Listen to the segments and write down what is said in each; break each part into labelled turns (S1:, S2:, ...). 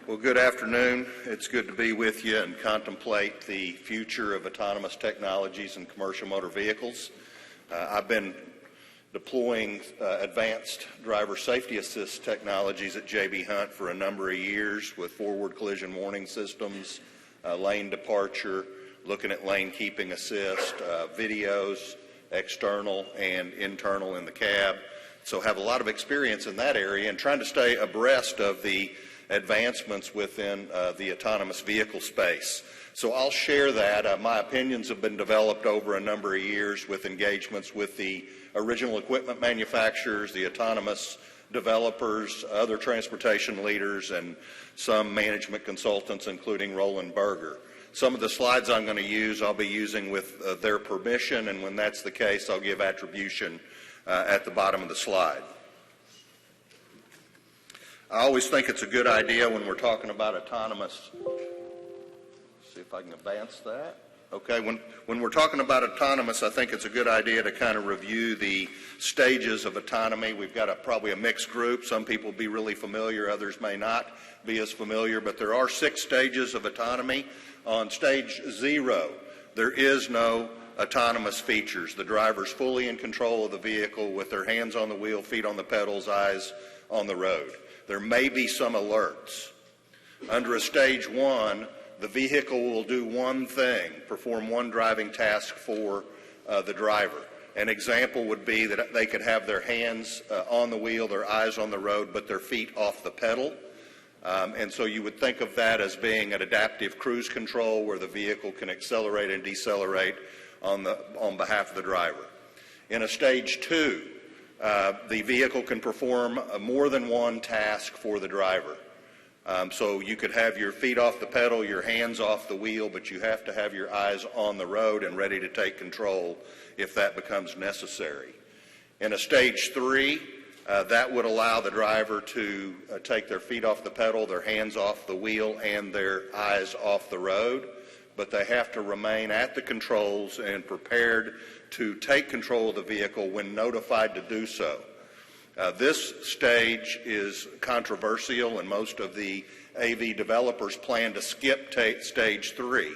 S1: Well, good afternoon. It's good to be with you and contemplate the future of autonomous technologies in commercial motor vehicles. I've been deploying advanced driver safety assist technologies at J.B. Hunt for a number of years with forward collision warning systems, lane departure, looking at lane keeping assist, videos, external and internal in the cab. So have a lot of experience in that area and trying to stay abreast of the advancements within the autonomous vehicle space. So I'll share that. My opinions have been developed over a number of years with engagements with the original equipment manufacturers, the autonomous developers, other transportation leaders, and some management consultants, including Roland Berger. Some of the slides I'm going to use, I'll be using with their permission, and when that's the case, I'll give attribution at the bottom of the slide. I always think it's a good idea when we're talking about autonomous. See if I can advance that. Okay, when we're talking about autonomous, I think it's a good idea to kind of review the stages of autonomy. We've got probably a mixed group. Some people will be really familiar, others may not be as familiar, but there are 6 stages of autonomy. On stage 0, there is no autonomous features. The driver's fully in control of the vehicle with their hands on the wheel, feet on the pedals, eyes on the road. There may be some alerts. Under a stage 1, the vehicle will do one thing, perform one driving task for the driver. An example would be that they could have their hands on the wheel, their eyes on the road, but their feet off the pedal. And so you would think of that as being an adaptive cruise control where the vehicle can accelerate and decelerate on behalf of the driver. In a stage 2, the vehicle can perform more than one task for the driver. So you could have your feet off the pedal, your hands off the wheel, but you have to have your eyes on the road and ready to take control if that becomes necessary. In a stage 3, that would allow the driver to take their feet off the pedal, their hands off the wheel, and their eyes off the road, but they have to remain at the controls and prepared to take control of the vehicle when notified to do so. This stage is controversial, and most of the AV developers plan to skip stage 3.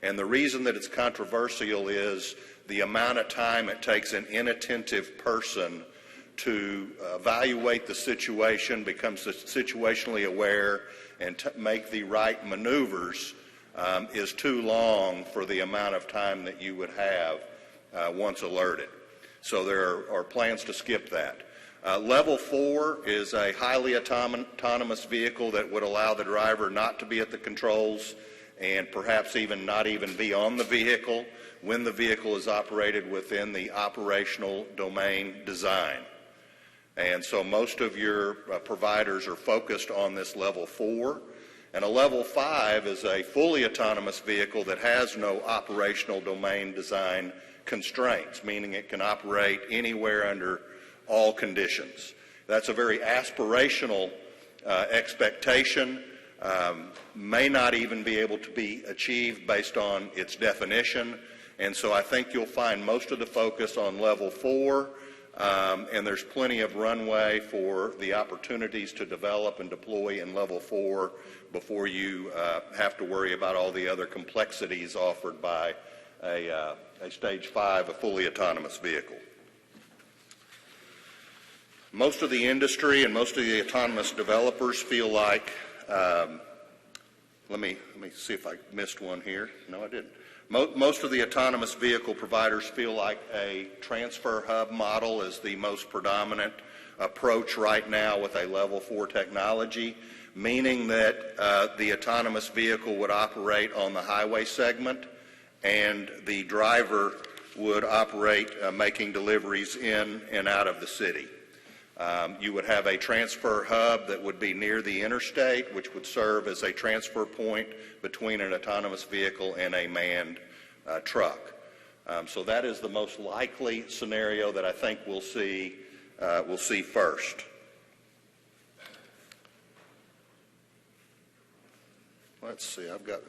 S1: And the reason that it's controversial is the amount of time it takes an inattentive person to evaluate the situation, become situationally aware, and make the right maneuvers is too long for the amount of time that you would have once alerted. So there are plans to skip that. Level 4 is a highly autonomous vehicle that would allow the driver not to be at the controls and perhaps even not even be on the vehicle when the vehicle is operated within the operational domain design. And so most of your providers are focused on this level 4. And a level 5 is a fully autonomous vehicle that has no operational domain design constraints, meaning it can operate anywhere under all conditions. That's a very aspirational expectation, may not even be able to be achieved based on its definition. And so I think you'll find most of the focus on level 4, and there's plenty of runway for the opportunities to develop and deploy in level 4 before you have to worry about all the other complexities offered by a stage 5, a fully autonomous vehicle. Most of the industry and most of the autonomous developers feel like, let me see if I missed one here. No, I didn't. Most of the autonomous vehicle providers feel like a transfer hub model is the most predominant approach right now with a level 4 technology, meaning that the autonomous vehicle would operate on the highway segment and the driver would operate making deliveries in and out of the city. You would have a transfer hub that would be near the interstate, which would serve as a transfer point between an autonomous vehicle and a manned truck. So that is the most likely scenario that I think we'll see first. Let's see, I've got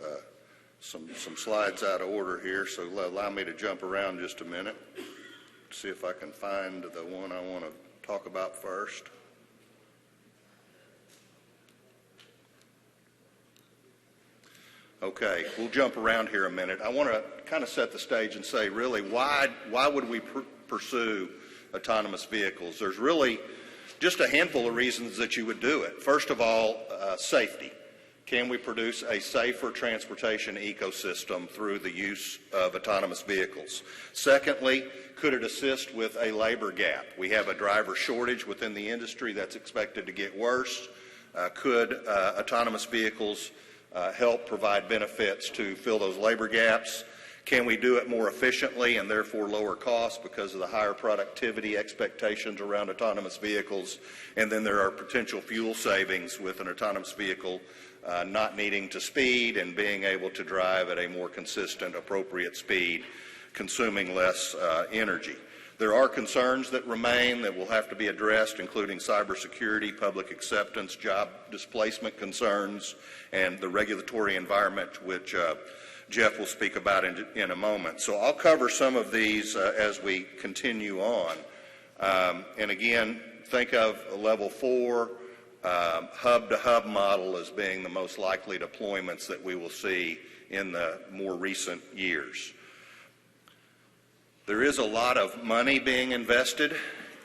S1: some slides out of order here, so allow me to jump around just a minute, see if I can find the one I want to talk about first. Okay, we'll jump around here a minute. I want to kind of set the stage and say, really, why would we pursue autonomous vehicles? There's really just a handful of reasons that you would do it. First of all, safety. Can we produce a safer transportation ecosystem through the use of autonomous vehicles? Secondly, could it assist with a labor gap? We have a driver shortage within the industry that's expected to get worse. Could autonomous vehicles help provide benefits to fill those labor gaps? Can we do it more efficiently and therefore lower costs because of the higher productivity expectations around autonomous vehicles? And then there are potential fuel savings with an autonomous vehicle not needing to speed and being able to drive at a more consistent, appropriate speed, consuming less energy. There are concerns that remain that will have to be addressed, including cybersecurity, public acceptance, job displacement concerns, and the regulatory environment, which Jeff will speak about in a moment. So I'll cover some of these as we continue on. And again, think of a level 4 hub-to-hub model as being the most likely deployments that we will see in the more recent years. There is a lot of money being invested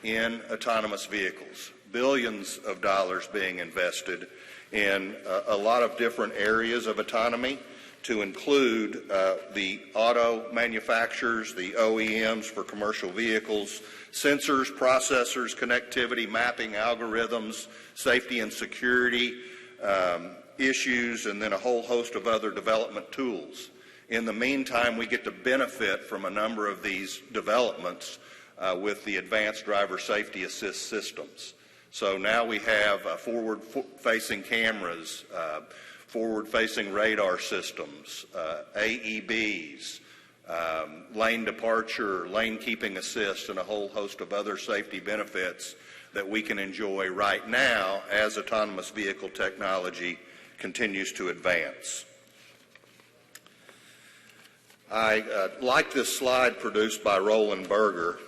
S1: in autonomous vehicles, billions of dollars being invested in a lot of different areas of autonomy, to include the auto manufacturers, the OEMs for commercial vehicles, sensors, processors, connectivity, mapping, algorithms, safety and security issues, and then a whole host of other development tools. In the meantime, we get to benefit from a number of these developments with the advanced driver safety assist systems. So now we have forward-facing cameras, forward-facing radar systems, AEBs, lane departure, lane keeping assist, and a whole host of other safety benefits that we can enjoy right now as autonomous vehicle technology continues to advance. I like this slide produced by Roland Berger,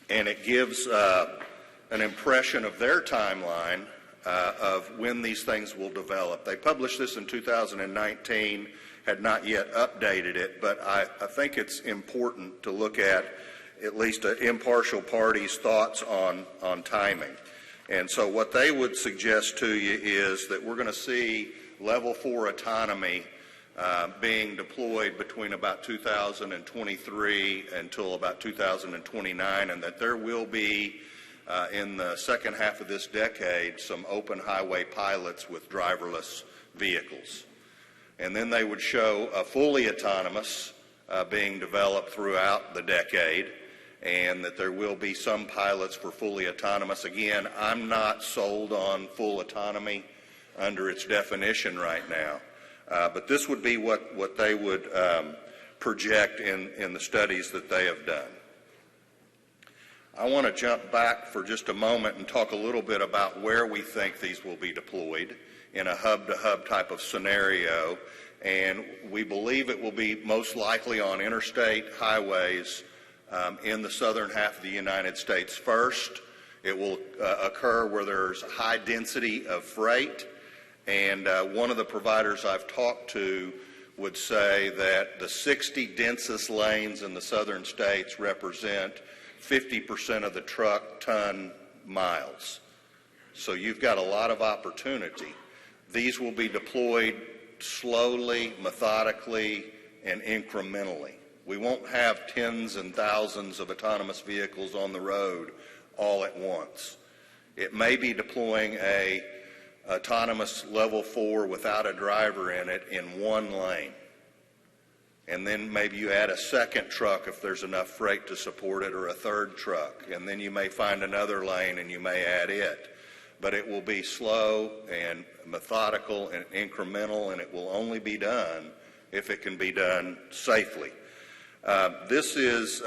S1: and it gives an impression of their timeline of when these things will develop. They published this in 2019, had not yet updated it, but I think it's important to look at least an impartial party's thoughts on timing. And so what they would suggest to you is that we're going to see level 4 autonomy being deployed between about 2023 until about 2029, and that there will be in the second half of this decade some open highway pilots with driverless vehicles. And then they would show a fully autonomous being developed throughout the decade, and that there will be some pilots for fully autonomous. Again, I'm not sold on full autonomy under its definition right now. But this would be what they would project in the studies that they have done. I want to jump back for just a moment and talk a little bit about where we think these will be deployed in a hub-to-hub type of scenario. And we believe it will be most likely on interstate highways in the southern half of the United States first. It will occur where there's a high density of freight. And one of the providers I've talked to would say that the 60 densest lanes in the southern states represent 50% of the truck ton miles. So you've got a lot of opportunity. These will be deployed slowly, methodically, and incrementally. We won't have tens and thousands of autonomous vehicles on the road all at once. It may be deploying a autonomous level 4 without a driver in it in one lane. And then maybe you add a second truck if there's enough freight to support it, or a third truck. And then you may find another lane and you may add it. But it will be slow and methodical and incremental, and it will only be done if it can be done safely. This is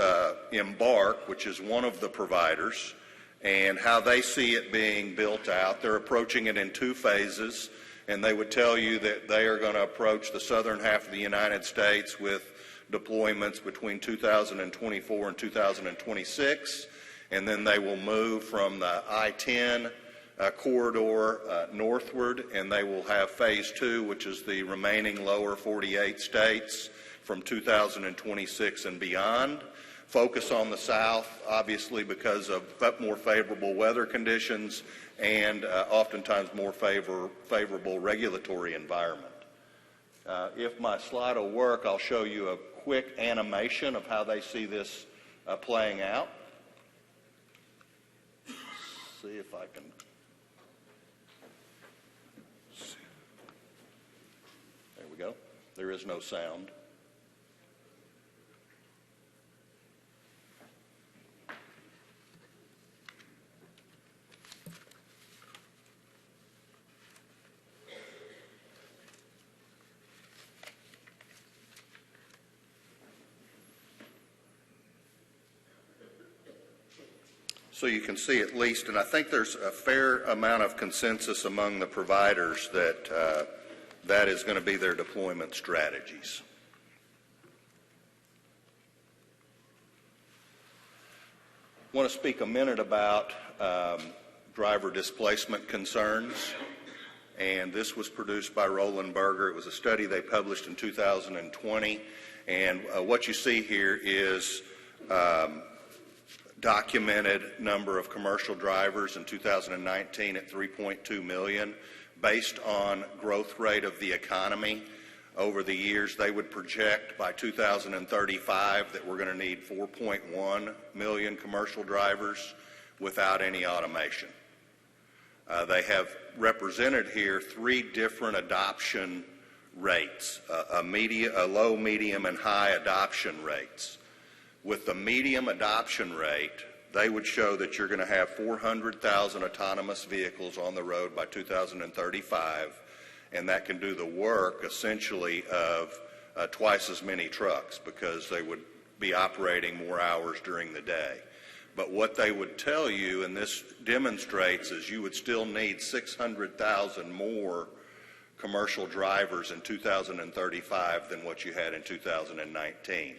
S1: Embark, which is one of the providers, and how they see it being built out. They're approaching it in 2 phases, and they would tell you that they are going to approach the southern half of the United States with deployments between 2024 and 2026, and then they will move from the I-10 corridor northward, and they will have phase 2, which is the remaining lower 48 states, from 2026 and beyond. Focus on the south, obviously, because of more favorable weather conditions and oftentimes more favorable regulatory environment. If my slide will work, I'll show you a quick animation of how they see this playing out. See if I can. There we go. There is no sound. So you can see at least, and I think there's a fair amount of consensus among the providers that that is going to be their deployment strategies. I want to speak a minute about driver displacement concerns, and this was produced by Roland Berger. It was a study they published in 2020, and what you see here is documented number of commercial drivers in 2019 at 3.2 million. Based on growth rate of the economy over the years, they would project by 2035 that we're going to need 4.1 million commercial drivers without any automation. They have represented here 3 different adoption rates, a low, medium, and high adoption rates. With the medium adoption rate, they would show that you're going to have 400,000 autonomous vehicles on the road by 2035, and that can do the work essentially of twice as many trucks because they would be operating more hours during the day. But what they would tell you, and this demonstrates, is you would still need 600,000 more commercial drivers in 2035 than what you had in 2019.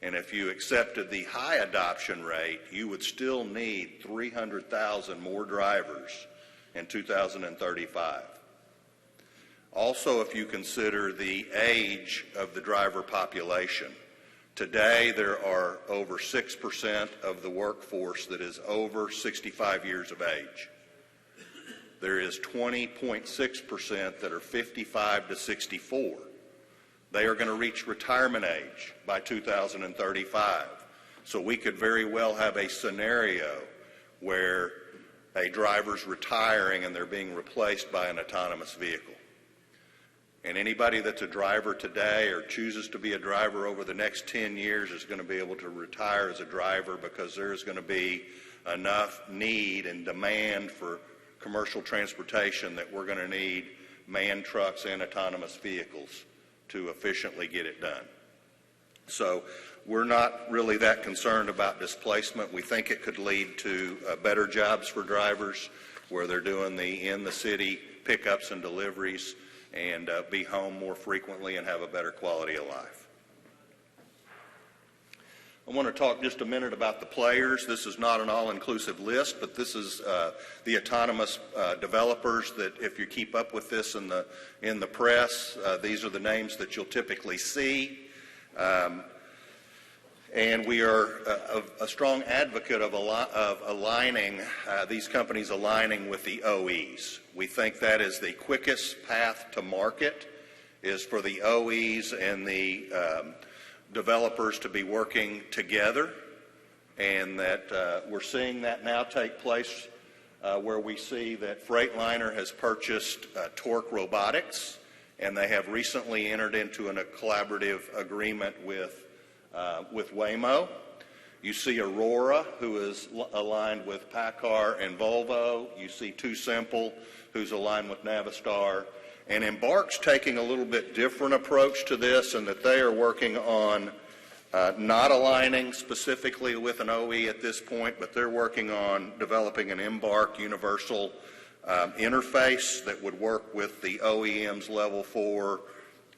S1: And if you accepted the high adoption rate, you would still need 300,000 more drivers in 2035. Also, if you consider the age of the driver population, today there are over 6% of the workforce that is over 65 years of age. There is 20.6% that are 55 to 64. They are going to reach retirement age by 2035. So we could very well have a scenario where a driver's retiring and they're being replaced by an autonomous vehicle. And anybody that's a driver today or chooses to be a driver over the next 10 years is going to be able to retire as a driver because there's going to be enough need and demand for commercial transportation that we're going to need manned trucks and autonomous vehicles to efficiently get it done. So we're not really that concerned about displacement. We think it could lead to better jobs for drivers where they're doing the in-the-city pickups and deliveries and be home more frequently and have a better quality of life. I want to talk just a minute about the players. This is not an all-inclusive list, but this is the autonomous developers that, if you keep up with this in the press, these are the names that you'll typically see. And we are a strong advocate of aligning these companies aligning with the OEs. We think that is the quickest path to market, is for the OEs and the developers to be working together, and that we're seeing that now take place where we see that Freightliner has purchased Torque Robotics, and they have recently entered into a collaborative agreement with Waymo. You see Aurora, who is aligned with PACCAR and Volvo. You see Too Simple, who's aligned with Navistar. And Embark's taking a little bit different approach to this, in that they are working on not aligning specifically with an OE at this point, but they're working on developing an Embark universal interface that would work with the OEM's Level 4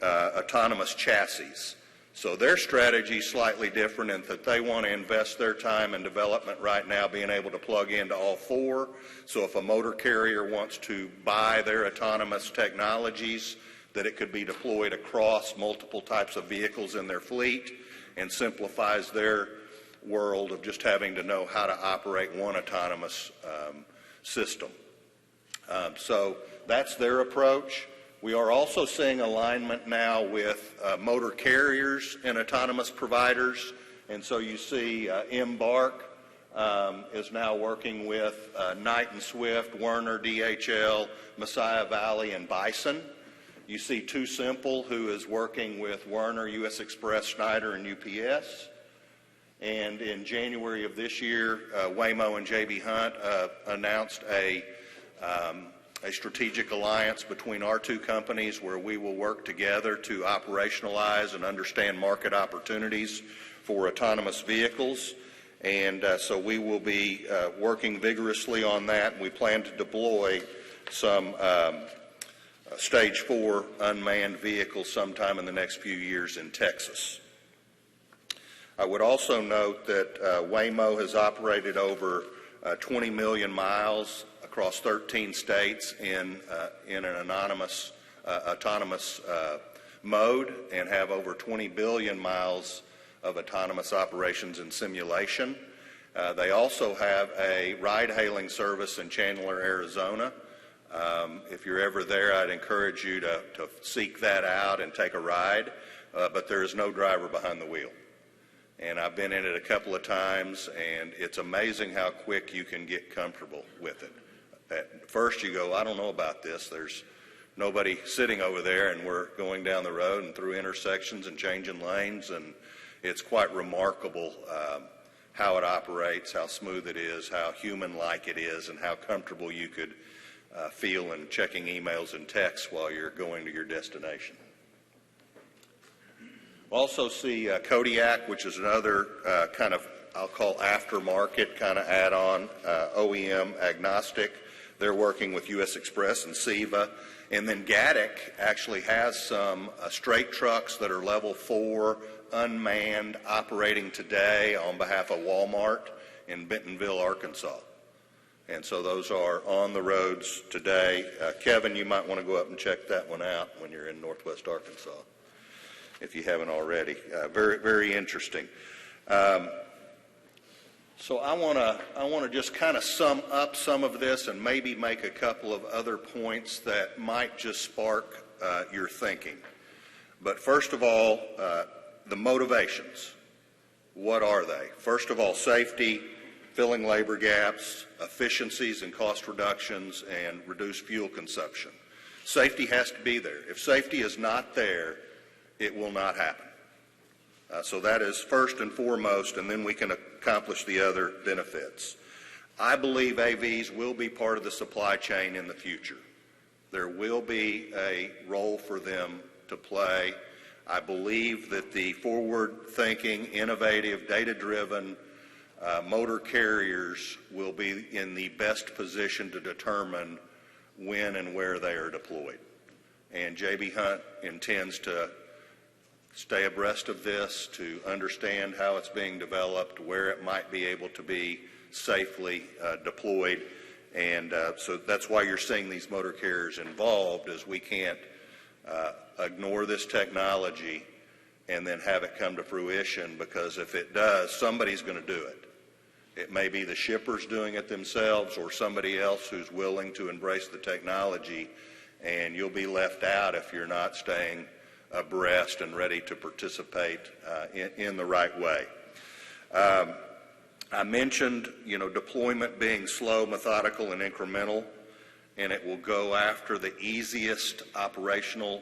S1: autonomous chassis. So their strategy is slightly different in that they want to invest their time in development right now being able to plug into all four. So if a motor carrier wants to buy their autonomous technologies, that it could be deployed across multiple types of vehicles in their fleet, and simplifies their world of just having to know how to operate one autonomous system. So that's their approach. We are also seeing alignment now with motor carriers and autonomous providers. And so you see Embark is now working with Knight and Swift, Werner, DHL, Messiah Valley, and Bison. You see Too Simple, who is working with Werner, U.S. Express, Schneider, and UPS. And in January of this year, Waymo and J.B. Hunt announced a strategic alliance between our two companies where we will work together to operationalize and understand market opportunities for autonomous vehicles. And so we will be working vigorously on that. We plan to deploy some Stage 4 unmanned vehicles sometime in the next few years in Texas. I would also note that Waymo has operated over 20 million miles across 13 states in an autonomous mode, and have over 20 billion miles of autonomous operations in simulation. They also have a ride-hailing service in Chandler, Arizona. If you're ever there, I'd encourage you to seek that out and take a ride, but there is no driver behind the wheel. And I've been in it a couple of times, and it's amazing how quick you can get comfortable with it. At first you go, I don't know about this. There's nobody sitting over there, and we're going down the road and through intersections and changing lanes, and it's quite remarkable how it operates, how smooth it is, how human-like it is, and how comfortable you could feel in checking emails and texts while you're going to your destination. Also see Kodiak, which is another kind of, I'll call aftermarket kind of add-on, OEM agnostic. They're working with U.S. Express and SEVA. And then Gaddick actually has some straight trucks that are level 4, unmanned, operating today on behalf of Walmart in Bentonville, Arkansas. And so those are on the roads today. Kevin, you might want to go up and check that one out when you're in Northwest Arkansas, if you haven't already. Very, very interesting. So I want to just kind of sum up some of this and maybe make a couple of other points that might just spark your thinking. But first of all, the motivations. What are they? First of all, safety, filling labor gaps, efficiencies and cost reductions, and reduced fuel consumption. Safety has to be there. If safety is not there, it will not happen. So that is first and foremost, and then we can accomplish the other benefits. I believe AVs will be part of the supply chain in the future. There will be a role for them to play. I believe that the forward-thinking, innovative, data-driven motor carriers will be in the best position to determine when and where they are deployed. And J.B. Hunt intends to stay abreast of this, to understand how it's being developed, where it might be able to be safely deployed. And so that's why you're seeing these motor carriers involved, is we can't ignore this technology and then have it come to fruition, because if it does, somebody's going to do it. It may be the shippers doing it themselves or somebody else who's willing to embrace the technology, and you'll be left out if you're not staying abreast and ready to participate in the right way. I mentioned, deployment being slow, methodical, and incremental, and it will go after the easiest operational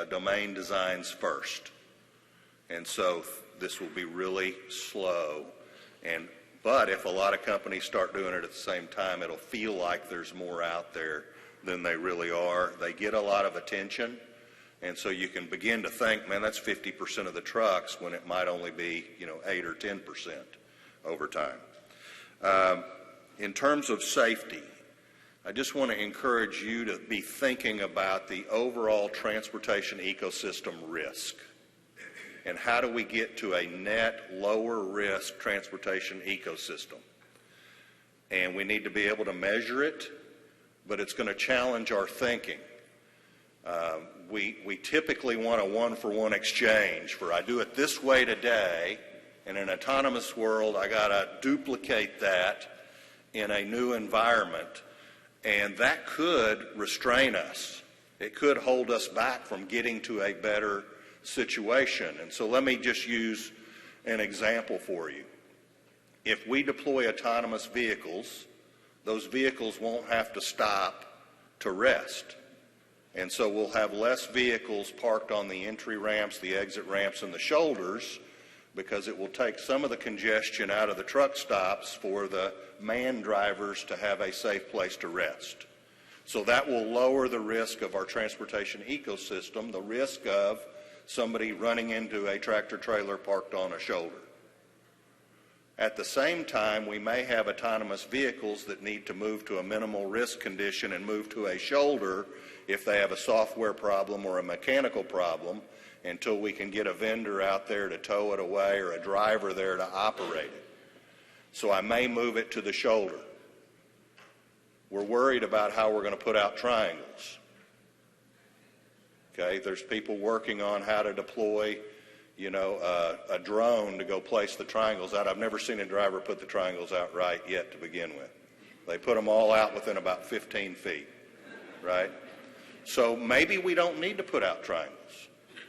S1: domain designs first. And so this will be really slow. But if a lot of companies start doing it at the same time, it'll feel like there's more out there than they really are. They get a lot of attention. And so you can begin to think, man, that's 50% of the trucks, when it might only be, 8 or 10% over time. In terms of safety, I just want to encourage you to be thinking about the overall transportation ecosystem risk. and how do we get to a net lower risk transportation ecosystem. And we need to be able to measure it, but it's going to challenge our thinking. We typically want a one-for-one exchange for I do it this way today, in an autonomous world I got to duplicate that in a new environment, and that could restrain us. It could hold us back from getting to a better situation. And so let me just use an example for you. If we deploy autonomous vehicles, those vehicles won't have to stop to rest. And so we'll have less vehicles parked on the entry ramps, the exit ramps, and the shoulders, because it will take some of the congestion out of the truck stops for the manned drivers to have a safe place to rest. So that will lower the risk of our transportation ecosystem, the risk of somebody running into a tractor trailer parked on a shoulder. At the same time, we may have autonomous vehicles that need to move to a minimal risk condition and move to a shoulder if they have a software problem or a mechanical problem, until we can get a vendor out there to tow it away or a driver there to operate it. So I may move it to the shoulder. We're worried about how we're going to put out triangles. Okay, there's people working on how to deploy, a drone to go place the triangles out. I've never seen a driver put the triangles out right yet to begin with. They put them all out within about 15 feet, right? So maybe we don't need to put out triangles.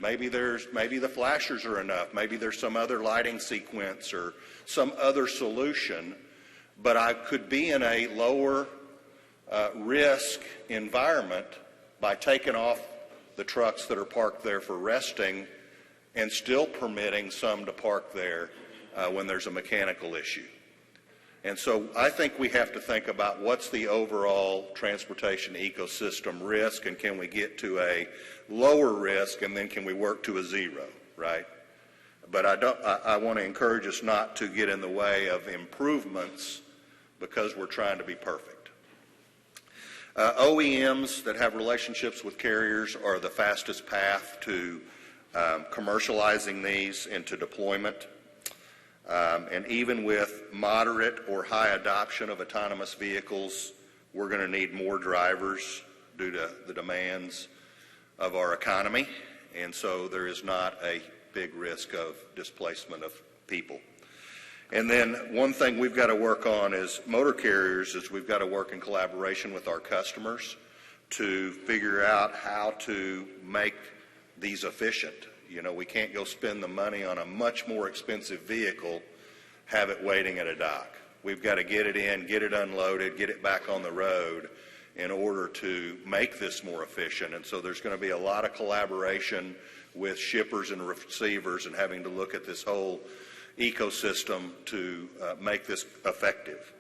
S1: Maybe the flashers are enough. Maybe there's some other lighting sequence or some other solution. But I could be in a lower risk environment by taking off the trucks that are parked there for resting and still permitting some to park there when there's a mechanical issue. And so I think we have to think about what's the overall transportation ecosystem risk, and can we get to a lower risk, and then can we work to a zero, right? But I want to encourage us not to get in the way of improvements because we're trying to be perfect. OEMs that have relationships with carriers are the fastest path to commercializing these into deployment. And even with moderate or high adoption of autonomous vehicles, we're going to need more drivers due to the demands of our economy. And so there is not a big risk of displacement of people. And then one thing we've got to work on as motor carriers is we've got to work in collaboration with our customers to figure out how to make these efficient. We can't go spend the money on a much more expensive vehicle, have it waiting at a dock. We've got to get it in, get it unloaded, get it back on the road in order to make this more efficient. And so there's going to be a lot of collaboration with shippers and receivers and having to look at this whole ecosystem to make this effective.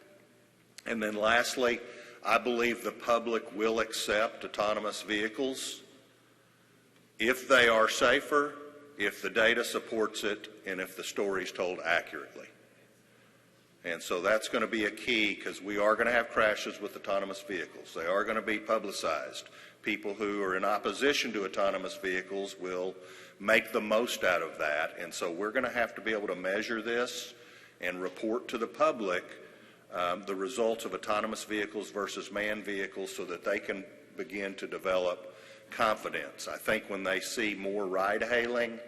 S1: And then lastly, I believe the public will accept autonomous vehicles if they are safer, if the data supports it, and if the story is told accurately. And so that's going to be a key, because we are going to have crashes with autonomous vehicles. They are going to be publicized. People who are in opposition to autonomous vehicles will make the most out of that. And so we're going to have to be able to measure this and report to the public the results of autonomous vehicles versus manned vehicles so that they can begin to develop confidence. I think when they see more ride-hailing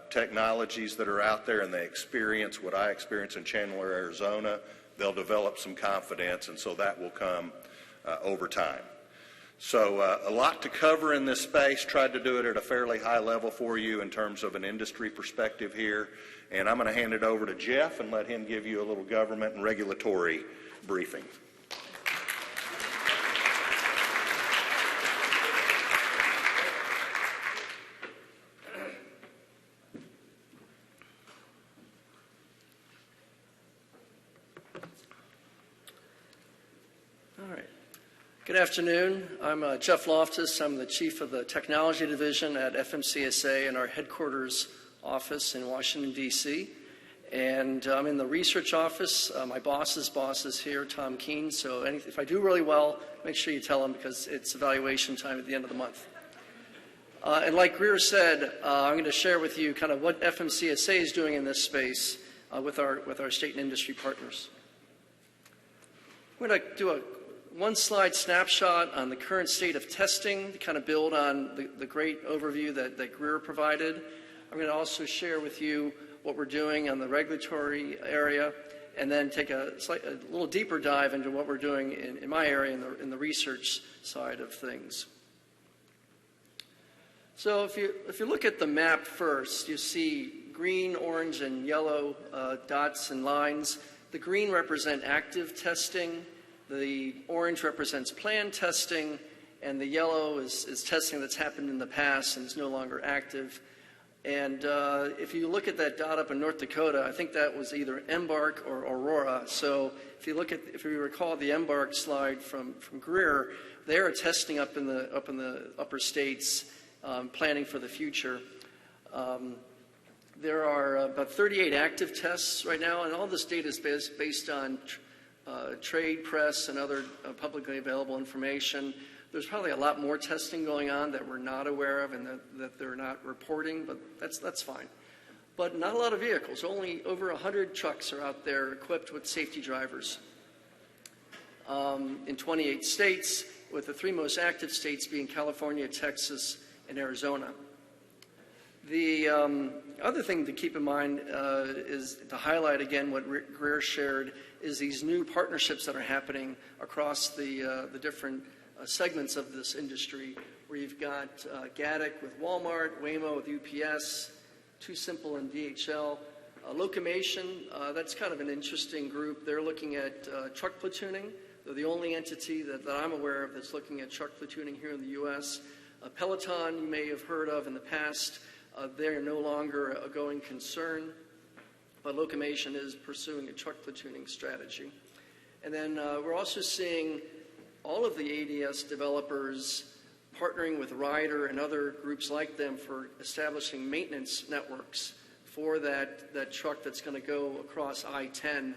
S1: technologies that are out there and they experience what I experience in Chandler, Arizona, they'll develop some confidence, and so that will come over time. So a lot to cover in this space. Tried to do it at a fairly high level for you in terms of an industry perspective here, and I'm going to hand it over to Jeff and let him give you a little government and regulatory briefing.
S2: Good afternoon. I'm Jeff Loftus. I'm the chief of the technology division at FMCSA in our headquarters office in Washington, D.C. And I'm in the research office. My boss's boss is here, Tom Keene. So if I do really well, make sure you tell him, because it's evaluation time at the end of the month. And like Greer said, I'm going to share with you kind of what FMCSA is doing in this space with our state and industry partners. I'm going to do a one-slide snapshot on the current state of testing to kind of build on the great overview that Greer provided. I'm going to also share with you what we're doing on the regulatory area, and then take a little deeper dive into what we're doing in my area in the research side of things. So if you look at the map first, you see green, orange, and yellow dots and lines. The green represent active testing, the orange represents planned testing, and the yellow is testing that's happened in the past and is no longer active. And if you look at that dot up in North Dakota, I think that was either Embark or Aurora. So if you recall the Embark slide from Greer, they are testing up in the upper states, planning for the future. There are about 38 active tests right now, and all this data is based on trade press and other publicly available information. There's probably a lot more testing going on that we're not aware of and that they're not reporting, but that's fine. But not a lot of vehicles. Only over 100 trucks are out there equipped with safety drivers in 28 states, with the 3 most active states being California, Texas, and Arizona. The other thing to keep in mind is to highlight again what Greer shared is these new partnerships that are happening across the different segments of this industry, where you've got Gaddick with Walmart, Waymo with UPS, Too Simple and DHL. Locomation, that's kind of an interesting group. They're looking at truck platooning. They're the only entity that I'm aware of that's looking at truck platooning here in the U.S. Peloton, you may have heard of in the past. They're no longer a going concern, but Locomation is pursuing a truck platooning strategy. And then we're also seeing all of the ADS developers partnering with Ryder and other groups like them for establishing maintenance networks for that truck that's going to go across I-10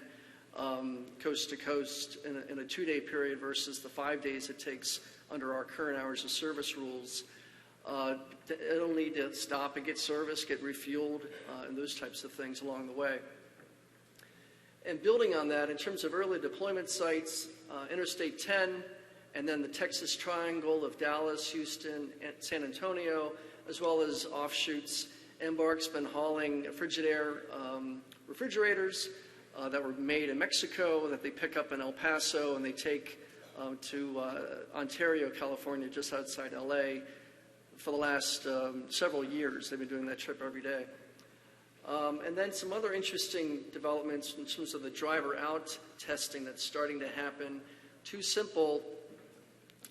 S2: coast to coast in a 2-day period versus the 5 days it takes under our current hours of service rules. It'll need to stop and get serviced, get refueled, and those types of things along the way. And building on that, in terms of early deployment sites, Interstate 10, and then the Texas Triangle of Dallas, Houston, and San Antonio, as well as offshoots. Embark's been hauling Frigidaire refrigerators that were made in Mexico that they pick up in El Paso and they take to Ontario, California, just outside LA. For the last several years, they've been doing that trip every day. And then some other interesting developments in terms of the driver out testing that's starting to happen. Too Simple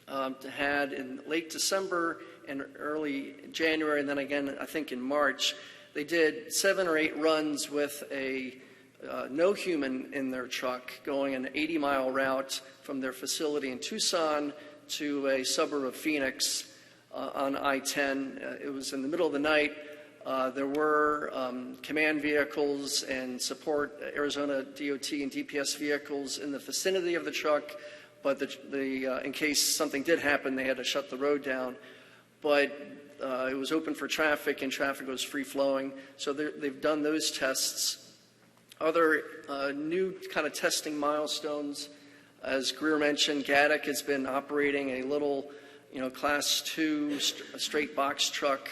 S2: had in late December and early January, and then again, I think in March, they did 7 or 8 runs with no human in their truck, going an 80-mile route from their facility in Tucson to a suburb of Phoenix on I-10. It was in the middle of the night. There were command vehicles and support Arizona DOT and DPS vehicles in the vicinity of the truck, but in case something did happen, they had to shut the road down. But it was open for traffic, and traffic was free-flowing. So they've done those tests. Other new kind of testing milestones, as Greer mentioned, Gaddick has been operating a little, Class 2 straight box truck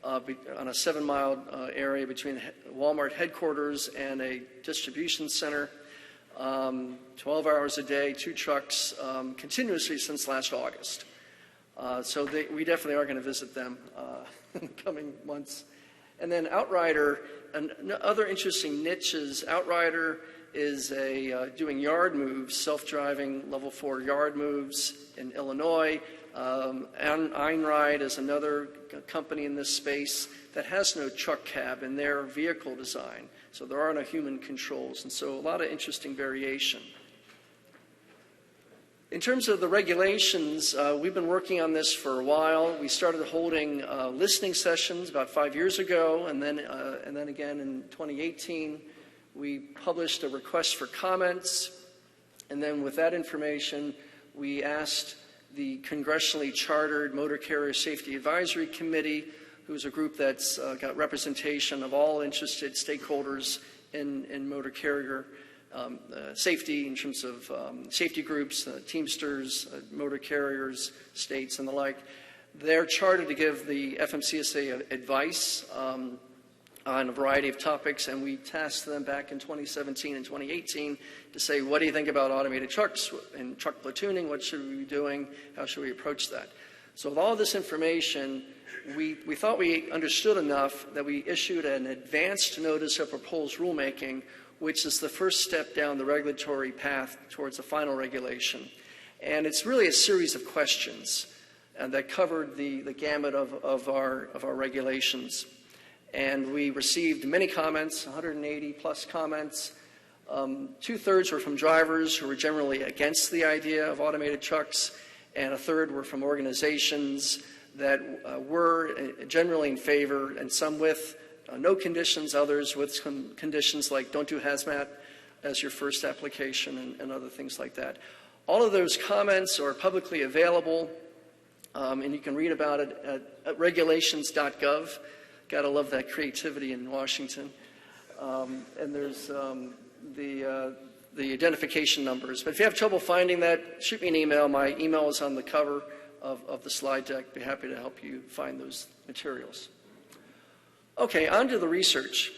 S2: on a 7-mile area between Walmart headquarters and a distribution center. 12 hours a day, 2 trucks, continuously since last August. So we definitely are going to visit them in the coming months. And then Outrider, and other interesting niches. Outrider is doing yard moves, self-driving level 4 yard moves in Illinois. Einride is another company in this space that has no truck cab in their vehicle design. So there are no human controls, and so a lot of interesting variation. In terms of the regulations, we've been working on this for a while. We started holding listening sessions about 5 years ago, and then again in 2018, we published a request for comments. And then with that information, we asked the congressionally chartered Motor Carrier Safety Advisory Committee, who's a group that's got representation of all interested stakeholders in motor carrier safety in terms of safety groups, Teamsters, motor carriers, states, and the like. They're chartered to give the FMCSA advice on a variety of topics, and we tasked them back in 2017 and 2018 to say, what do you think about automated trucks and truck platooning? What should we be doing? How should we approach that? So with all this information, we thought we understood enough that we issued an advanced notice of proposed rulemaking, which is the first step down the regulatory path towards the final regulation. And it's really a series of questions that covered the gamut of our regulations. And we received many comments, 180 plus comments. 2/3 were from drivers who were generally against the idea of automated trucks, and 1/3 were from organizations that were generally in favor, and some with no conditions, others with some conditions like don't do hazmat as your first application and other things like that. All of those comments are publicly available, and you can read about it at regulations.gov. Gotta love that creativity in Washington. And there's the identification numbers. But if you have trouble finding that, shoot me an email. My email is on the cover of the slide deck. Be happy to help you find those materials. Okay, on to the research.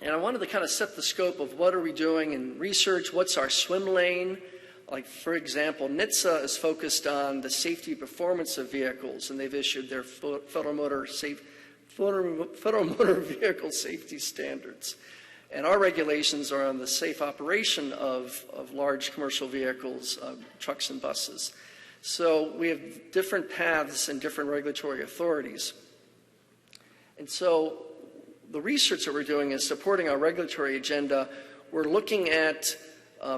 S2: And I wanted to kind of set the scope of what are we doing in research, what's our swim lane. Like, for example, NHTSA is focused on the safety performance of vehicles, and they've issued their Federal Motor Vehicle Safety Standards. And our regulations are on the safe operation of large commercial vehicles, trucks and buses. So we have different paths and different regulatory authorities. And so the research that we're doing is supporting our regulatory agenda. We're looking at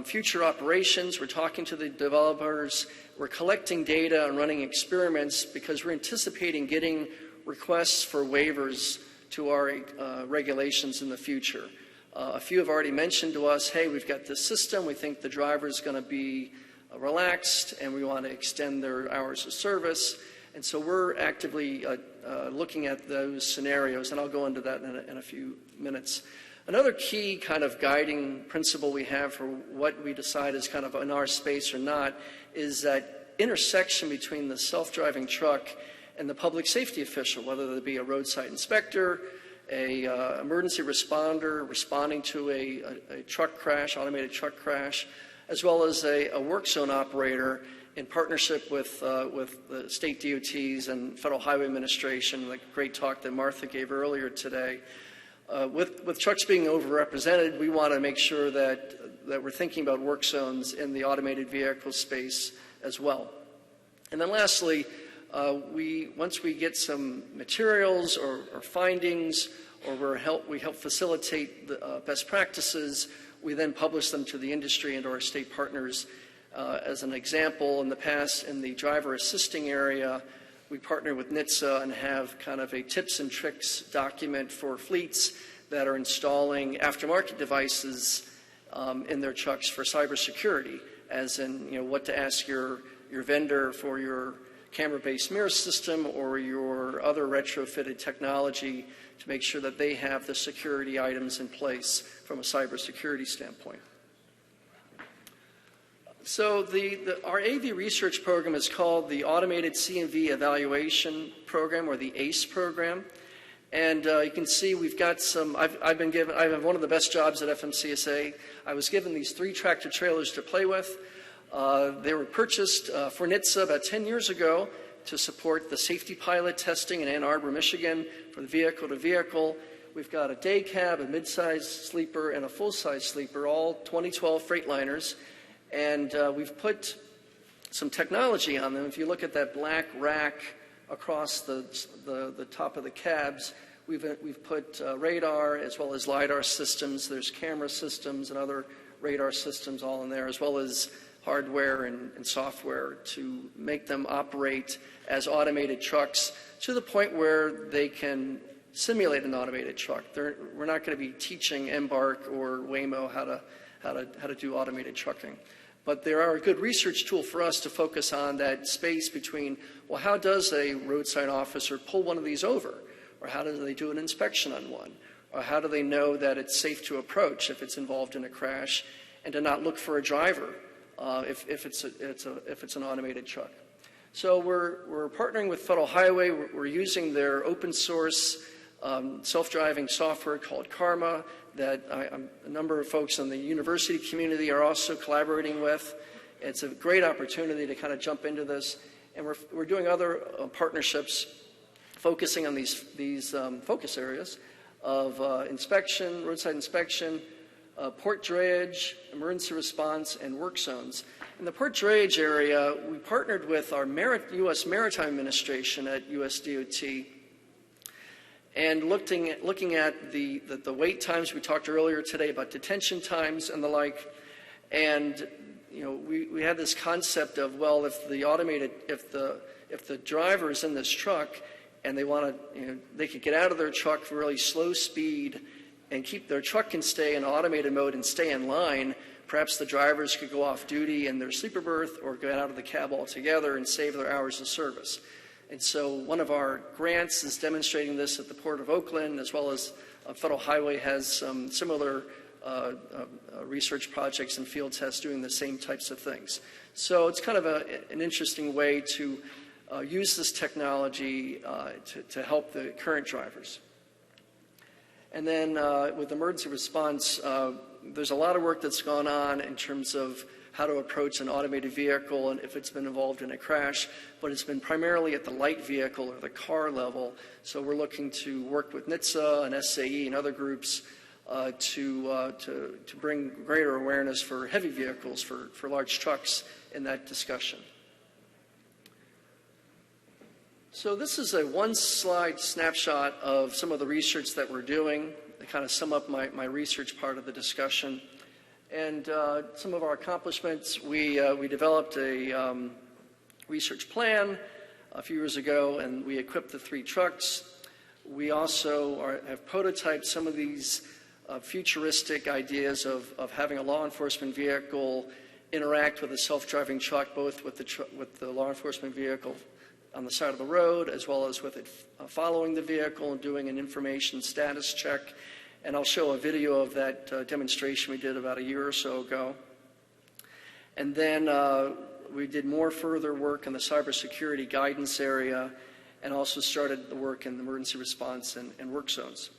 S2: future operations. We're talking to the developers. We're collecting data and running experiments because we're anticipating getting requests for waivers to our regulations in the future. A few have already mentioned to us, hey, we've got this system. We think the driver is going to be relaxed, and we want to extend their hours of service. And so we're actively looking at those scenarios, and I'll go into that in a few minutes. Another key kind of guiding principle we have for what we decide is kind of in our space or not is that intersection between the self-driving truck and the public safety official, whether it be a roadside inspector, a emergency responder responding to a truck crash, automated truck crash, as well as a work zone operator in partnership with the state DOTs and Federal Highway Administration, like a great talk that Martha gave earlier today. With trucks being overrepresented, we want to make sure that we're thinking about work zones in the automated vehicle space as well. And then lastly, once we get some materials or findings, or we help facilitate the best practices, we then publish them to the industry and to our state partners. As an example, in the past, in the driver assisting area, we partner with NHTSA and have kind of a tips and tricks document for fleets that are installing aftermarket devices in their trucks for cybersecurity, as in, you know, what to ask your vendor for your camera-based mirror system or your other retrofitted technology to make sure that they have the security items in place from a cybersecurity standpoint. So our AV research program is called the Automated CMV Evaluation Program, or the ACE program. And you can see we've got some, I have one of the best jobs at FMCSA. I was given these 3 tractor trailers to play with. They were purchased for NHTSA about 10 years ago to support the safety pilot testing in Ann Arbor, Michigan for the vehicle-to-vehicle. We've got a day cab, a mid-size sleeper, and a full-size sleeper, all 2012 Freightliners. And we've put some technology on them. If you look at that black rack across the top of the cabs, we've put radar as well as LiDAR systems. There's camera systems and other radar systems all in there, as well as hardware and software to make them operate as automated trucks to the point where they can simulate an automated truck. We're not going to be teaching Embark or Waymo how to do automated trucking. But they are a good research tool for us to focus on that space between, well, how does a roadside officer pull one of these over? Or how do they do an inspection on one? Or how do they know that it's safe to approach if it's involved in a crash, and to not look for a driver if it's an automated truck? So we're partnering with Federal Highway. We're using their open source self-driving software called Karma that a number of folks in the university community are also collaborating with. It's a great opportunity to kind of jump into this. And we're doing other partnerships focusing on these focus areas of inspection, roadside inspection, port drayage, emergency response, and work zones. In the port drayage area, we partnered with our U.S. Maritime Administration at USDOT and looking at the wait times. We talked earlier today about detention times and the like. And we had this concept of, well, if the driver is in this truck and they could get out of their truck for really slow speed and keep their truck can stay in automated mode and stay in line, perhaps the drivers could go off duty in their sleeper berth or get out of the cab altogether and save their hours of service. And so one of our grants is demonstrating this at the Port of Oakland, as well as Federal Highway has some similar research projects and field tests doing the same types of things. So it's kind of an interesting way to use this technology to help the current drivers. And then with emergency response, there's a lot of work that's gone on in terms of how to approach an automated vehicle and if it's been involved in a crash, but it's been primarily at the light vehicle or the car level. So we're looking to work with NHTSA and SAE and other groups to bring greater awareness for heavy vehicles, for large trucks in that discussion. So this is a one-slide snapshot of some of the research that we're doing to kind of sum up my research part of the discussion. And some of our accomplishments, we developed a research plan a few years ago, and we equipped the 3 trucks. We also have prototyped some of these futuristic ideas of having a law enforcement vehicle interact with a self-driving truck, both with the law enforcement vehicle on the side of the road, as well as with it following the vehicle and doing an information status check. And I'll show a video of that demonstration we did about a year or so ago. And then we did more further work in the cybersecurity guidance area, and also started the work in the emergency response and work zones.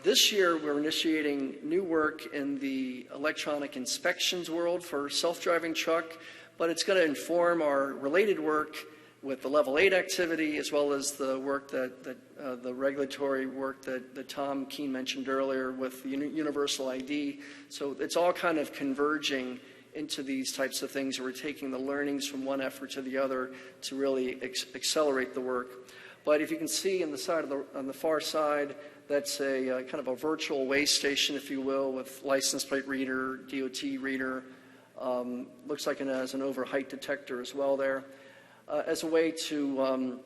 S2: This year, we're initiating new work in the electronic inspections world for self-driving truck, but it's going to inform our related work with the Level 8 activity, as well as the work the regulatory work that Tom Keene mentioned earlier with the Universal ID. So it's all kind of converging into these types of things. We're taking the learnings from one effort to the other to really accelerate the work. But if you can see on the far side, that's a kind of a virtual weigh station, if you will, with license plate reader, DOT reader. Looks like it has an over height detector as well there. As a way to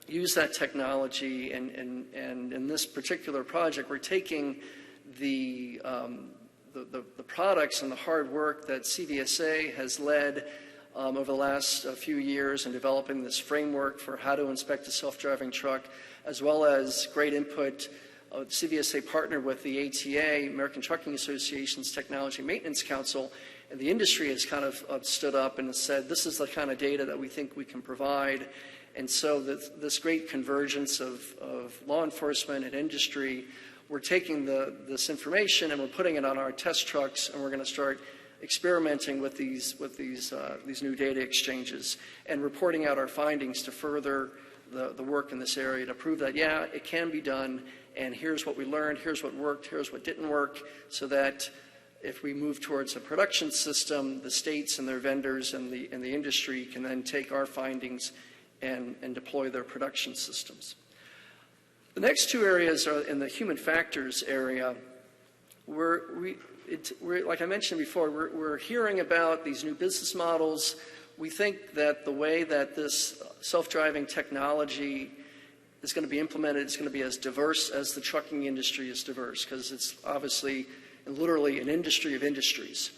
S2: use that technology, and in this particular project, we're taking the products and the hard work that CVSA has led over the last few years in developing this framework for how to inspect a self-driving truck, as well as great input. CVSA partnered with the ATA, American Trucking Association's Technology Maintenance Council, and the industry has kind of stood up and said, this is the kind of data that we think we can provide. And so this great convergence of law enforcement and industry, we're taking this information and we're putting it on our test trucks, and we're going to start experimenting with these new data exchanges and reporting out our findings to further the work in this area to prove that, yeah, it can be done, and here's what we learned, here's what worked, here's what didn't work, so that if we move towards a production system, the states and their vendors and the industry can then take our findings and deploy their production systems. The next 2 areas are in the human factors area. Like I mentioned before, we're hearing about these new business models. We think that the way that this self-driving technology is going to be implemented is going to be as diverse as the trucking industry is diverse, because it's obviously and literally an industry of industries.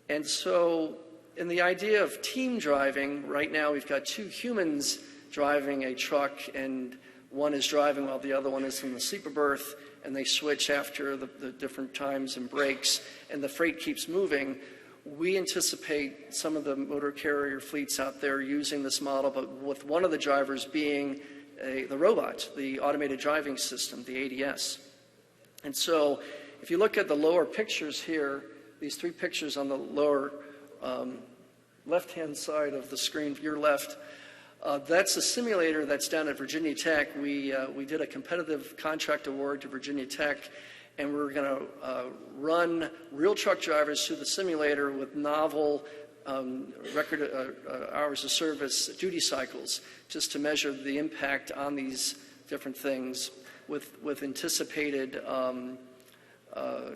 S2: And so in the idea of team driving, right now we've got 2 humans driving a truck, and one is driving while the other one is in the sleeper berth, and they switch after the different times and breaks, and the freight keeps moving. We anticipate some of the motor carrier fleets out there using this model, but with one of the drivers being the robot, the automated driving system, the ADS. And so if you look at the lower pictures here, these 3 pictures on the lower left-hand side of the screen, your left, that's a simulator that's down at Virginia Tech. We did a competitive contract award to Virginia Tech, and we're going to run real truck drivers through the simulator with novel record hours of service duty cycles, just to measure the impact on these different things with anticipated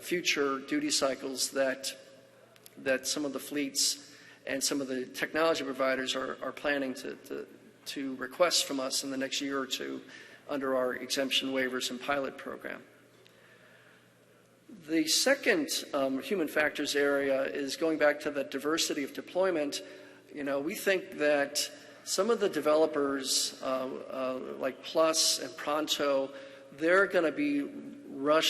S2: future duty cycles that some of the fleets and some of the technology providers are planning to request from us in the next year or 2 under our exemption waivers and pilot program. The second human factors area is going back to the diversity of deployment. You know, we think that some of the developers like Plus and Pronto, they're going to be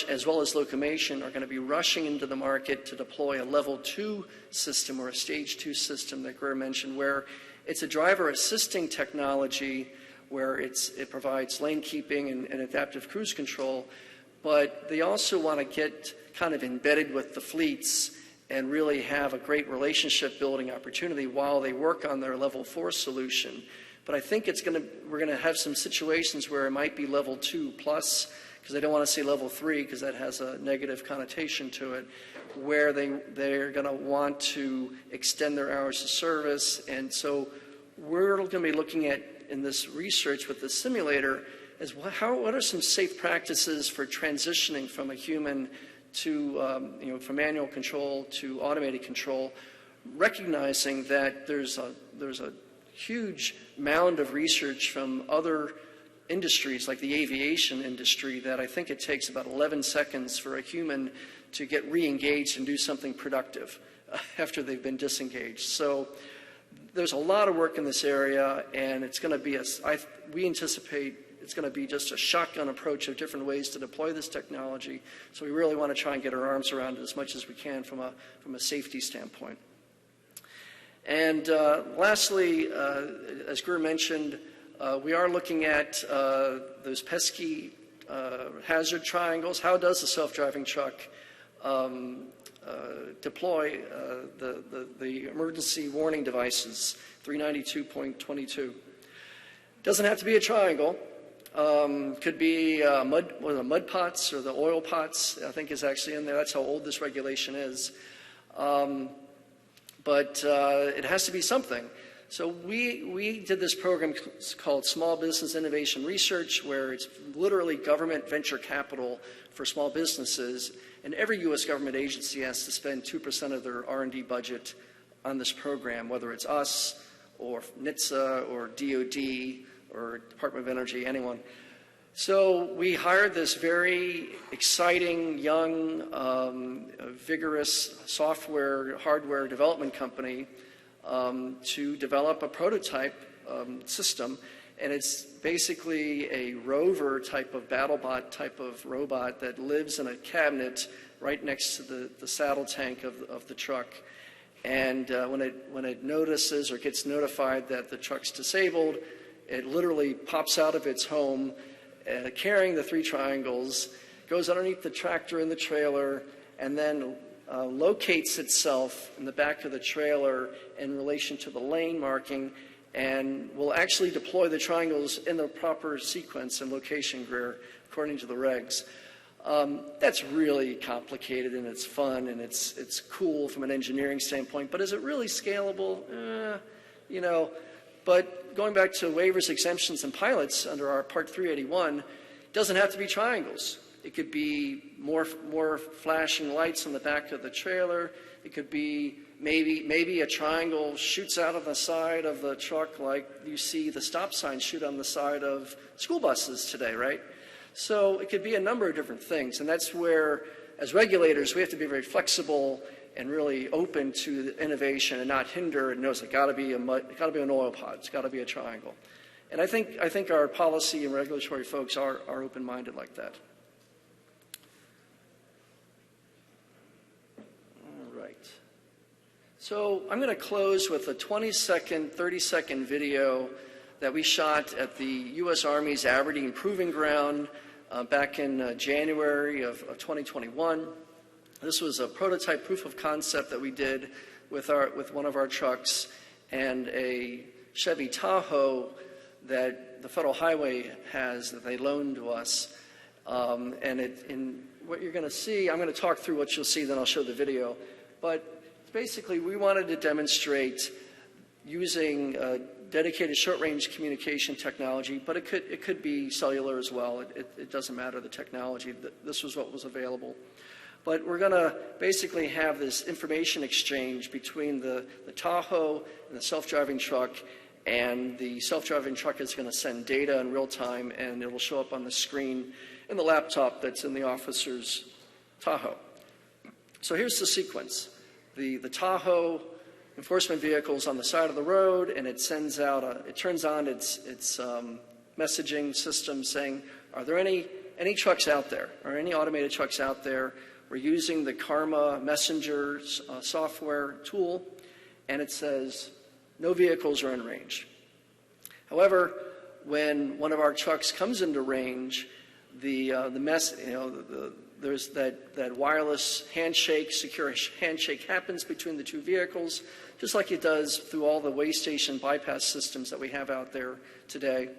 S2: as well as Locomation, are going to be rushing into the market to deploy a level 2 system or a stage 2 system that Greer mentioned, where it's a driver assisting technology where it provides lane keeping and adaptive cruise control, but they also want to get kind of embedded with the fleets and really have a great relationship building opportunity while they work on their level 4 solution. But I think we're going to have some situations where it might be level 2 plus, because they don't want to say level 3 because that has a negative connotation to it, where they're going to want to extend their hours of service. And so we're going to be looking at, in this research with the simulator, is what are some safe practices for transitioning from a human to, from manual control to automated control, recognizing that there's a huge mound of research from other industries like the aviation industry that I think it takes about 11 seconds for a human to get re-engaged and do something productive after they've been disengaged. So there's a lot of work in this area, and it's going to be we anticipate it's going to be just a shotgun approach of different ways to deploy this technology. So we really want to try and get our arms around it as much as we can from a safety standpoint. And lastly, as Greer mentioned, we are looking at those pesky hazard triangles. How does a self-driving truck deploy the emergency warning devices, 392.22? Doesn't have to be a triangle. Could be the mud pots or the oil pots, I think is actually in there. That's how old this regulation is. But it has to be something. So we did this program called Small Business Innovation Research, where it's literally government venture capital for small businesses, and every U.S. government agency has to spend 2% of their R&D budget on this program, whether it's us or NHTSA or DOD or Department of Energy, anyone. So we hired this very exciting, young, vigorous software, hardware development company to develop a prototype system. And it's basically a rover type of BattleBot type of robot that lives in a cabinet right next to the saddle tank of the truck. And when it notices or gets notified that the truck's disabled, it literally pops out of its home carrying the 3 triangles, goes underneath the tractor and the trailer, and then locates itself in the back of the trailer in relation to the lane marking, and will actually deploy the triangles in the proper sequence and location, Greer, according to the regs. That's really complicated, and it's fun, and it's cool from an engineering standpoint, but is it really scalable? But going back to waivers, exemptions, and pilots under our Part 381, it doesn't have to be triangles. It could be more flashing lights on the back of the trailer. It could be maybe a triangle shoots out of the side of the truck like you see the stop signs shoot on the side of school buses today, right? So it could be a number of different things, and that's where, as regulators, we have to be very flexible and really open to the innovation and not hinder and knows it's got to be an oil pod, it's got to be a triangle. And I think our policy and regulatory folks are open-minded like that. All right. So I'm going to close with a 20-second, 30-second video that we shot at the U.S. Army's Aberdeen Proving Ground back in January of 2021. This was a prototype proof of concept that we did with one of our trucks and a Chevy Tahoe that the Federal Highway has that they loaned to us. In what you're going to see, I'm going to talk through what you'll see, then I'll show the video. But basically, we wanted to demonstrate using dedicated short-range communication technology, but it could be cellular as well. It doesn't matter the technology. This was what was available. But we're going to basically have this information exchange between the Tahoe and the self-driving truck, and the self-driving truck is going to send data in real time, and it will show up on the screen in the laptop that's in the officer's Tahoe. So here's the sequence. The Tahoe enforcement vehicle's on the side of the road, and it sends out it turns on its messaging system saying, are there any trucks out there, or any automated trucks out there? We're using the Karma Messenger software tool, and it says no vehicles are in range. However, when one of our trucks comes into range, there's that wireless handshake, secure handshake happens between the two vehicles, just like it does through all the way station bypass systems that we have out there today.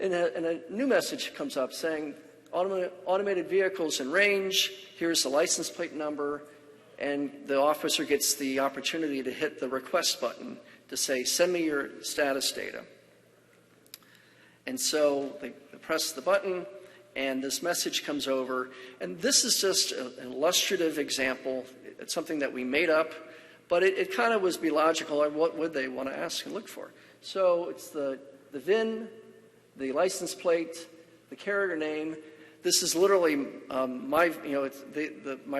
S2: And a new message comes up saying, automated vehicles in range, here's the license plate number, and the officer gets the opportunity to hit the request button to say, send me your status data. And so they press the button, and this message comes over. And this is just an illustrative example. It's something that we made up, but it kind of was be logical. What would they want to ask and look for? So it's the VIN, the license plate, the carrier name. This is literally my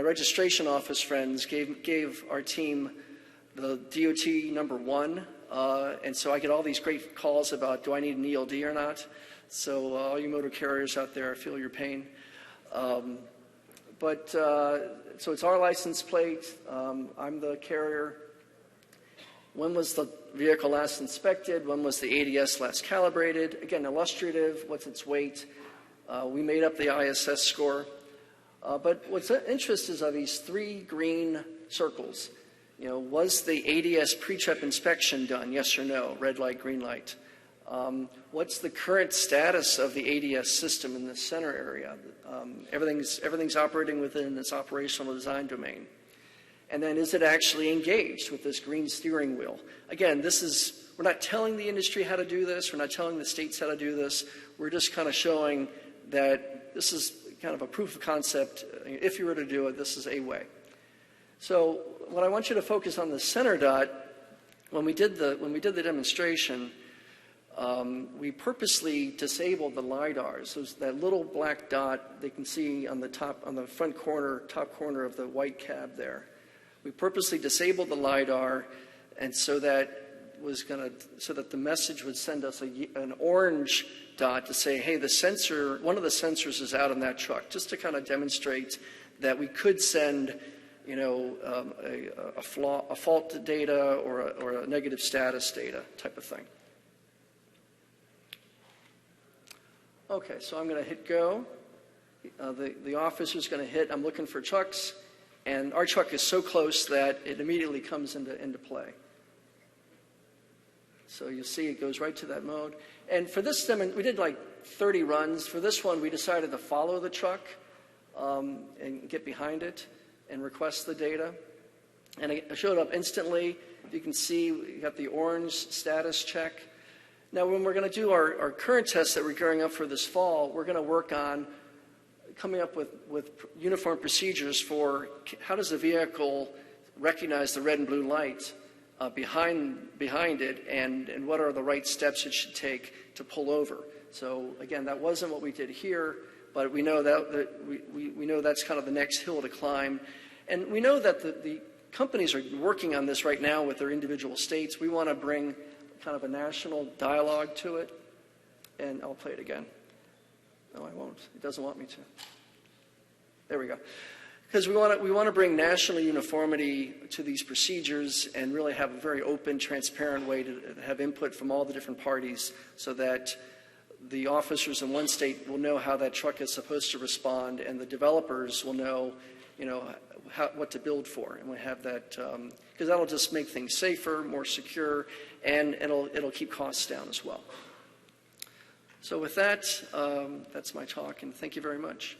S2: registration office friends gave our team the DOT number 1, and so I get all these great calls about, do I need an ELD or not? So all you motor carriers out there, I feel your pain. So it's our license plate. I'm the carrier. When was the vehicle last inspected? When was the ADS last calibrated? Again, illustrative. What's its weight? We made up the ISS score. But what's of interest is of these 3 green circles. Was the ADS pre-trip inspection done? Yes or no? Red light, green light. What's the current status of the ADS system in the center area? Everything's operating within its operational design domain. And then is it actually engaged with this green steering wheel? Again, we're not telling the industry how to do this. We're not telling the states how to do this. We're just kind of showing that this is kind of a proof of concept. If you were to do it, this is a way. So what I want you to focus on the center dot, when we did the demonstration, we purposely disabled the LiDARs. So that little black dot they can see on the top corner of the white cab there. We purposely disabled the LiDAR, and so that the message would send us an orange dot to say, hey, one of the sensors is out in that truck, just to kind of demonstrate that we could send, a fault data or a negative status data type of thing. Okay, so I'm going to hit go. The officer's going to hit, I'm looking for trucks, and our truck is so close that it immediately comes into play. So you'll see it goes right to that mode. And for this demo, we did like 30 runs. For this one, we decided to follow the truck and get behind it and request the data. And it showed up instantly. You can see we got the orange status check. Now, when we're going to do our current test that we're gearing up for this fall, we're going to work on coming up with uniform procedures for how does the vehicle recognize the red and blue light behind it, and what are the right steps it should take to pull over. So again, that wasn't what we did here, but we know that we know that's kind of the next hill to climb. And we know that the companies are working on this right now with their individual states. We want to bring kind of a national dialogue to it. And I'll play it again. No, I won't. It doesn't want me to. There we go. Because we want to bring national uniformity to these procedures and really have a very open, transparent way to have input from all the different parties so that the officers in one state will know how that truck is supposed to respond, and the developers will know, what to build for, and we have that because that'll just make things safer, more secure, and it'll keep costs down as well. So with that, that's my talk, and thank you very much.